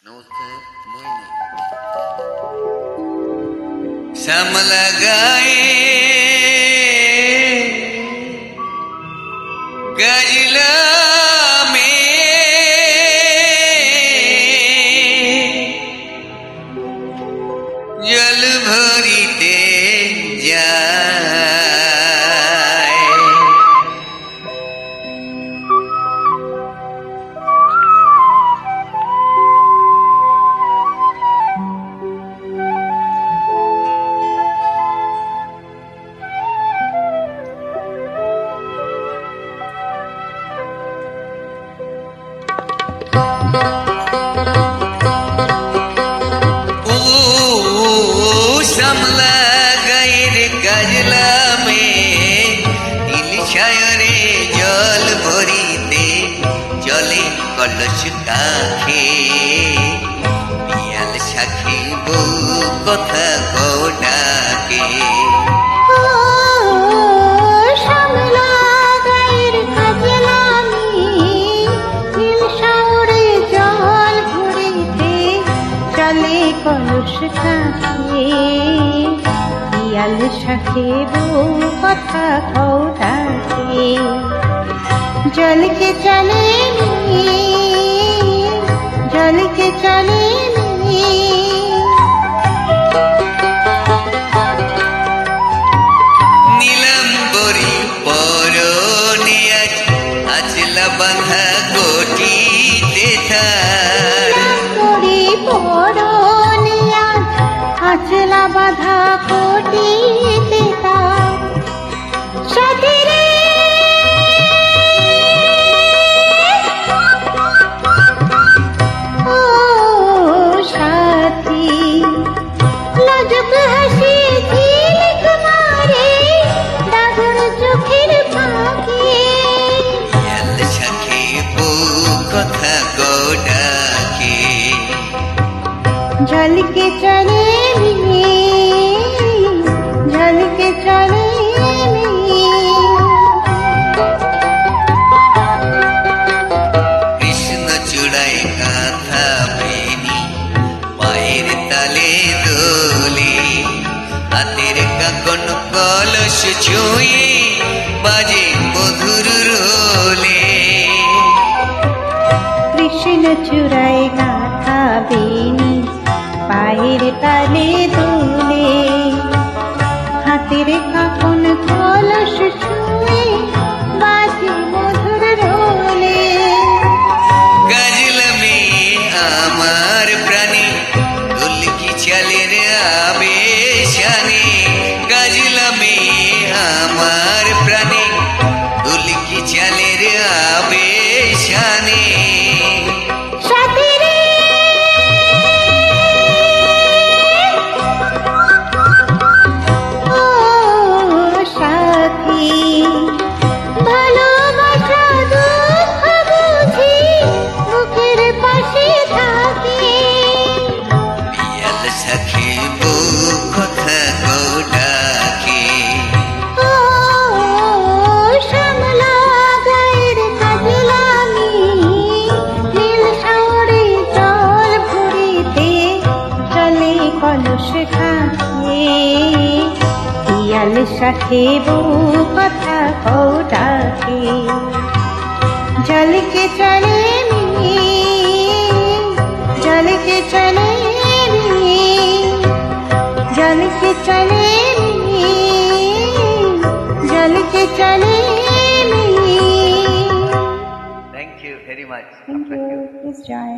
নমস্কার মইনে শ্যামলা গায়ে গজলা মে জল ভরিতে যায় শ্যামলা গায়ের গজলা মে ইলছায়রে জল ভরিতে জলে কলস কাখে পিয়াল সাখী বউ কথা গোডাকে কলস কাছে পিয়াল সাথে বউ কথা কৌটাকে জলকে চলে জলকে চলে নীলাম্বরী পরনে আজ আচলা বাঁধা কোটিতে তার আচলা বাঁধা কোটিতে তার সাথী রে ও সাথী লজক হাসি ঝিলিক মারে দাদুর চোখের ফাঁকে পিয়াল সাখী বউ কথা গোডাকে জলকে চলে জলকে চলে কৃষ্ণ চূড়ায় কাঁথা বেনি পায়ের তালে দোলে হাতের কাকন কলস ছুঁয়ে বাজে মধুর রোলে কৃষ্ণ চূড়ায় গাথা বেনি পায়ের তালে দোলে হাতের কাকন কলস ছুঁয়ে বাজে মধুর রোলে গজলা মে আমার প্রাণে ঢোলকি চালের আবেশানে গজলা মে আমার প্রাণে ঢোলকি চালের আবেশানে সাথী রে ও সাথী ভালোবাসা দুঃখ বুঝি বুকের পাশে থাকে পিয়াল সাখী বউ কথা গোডাকে ও শ্যামলা গায়ের গজলা মে নীল সাগরে জল ভরিতে চলে কলস কাছে পিয়াল সাথে বউ কথা কৌটাকে জলকে চলে জলকে চলে জলকে চলে জলকে চলে thank you very much Thank you. Please join.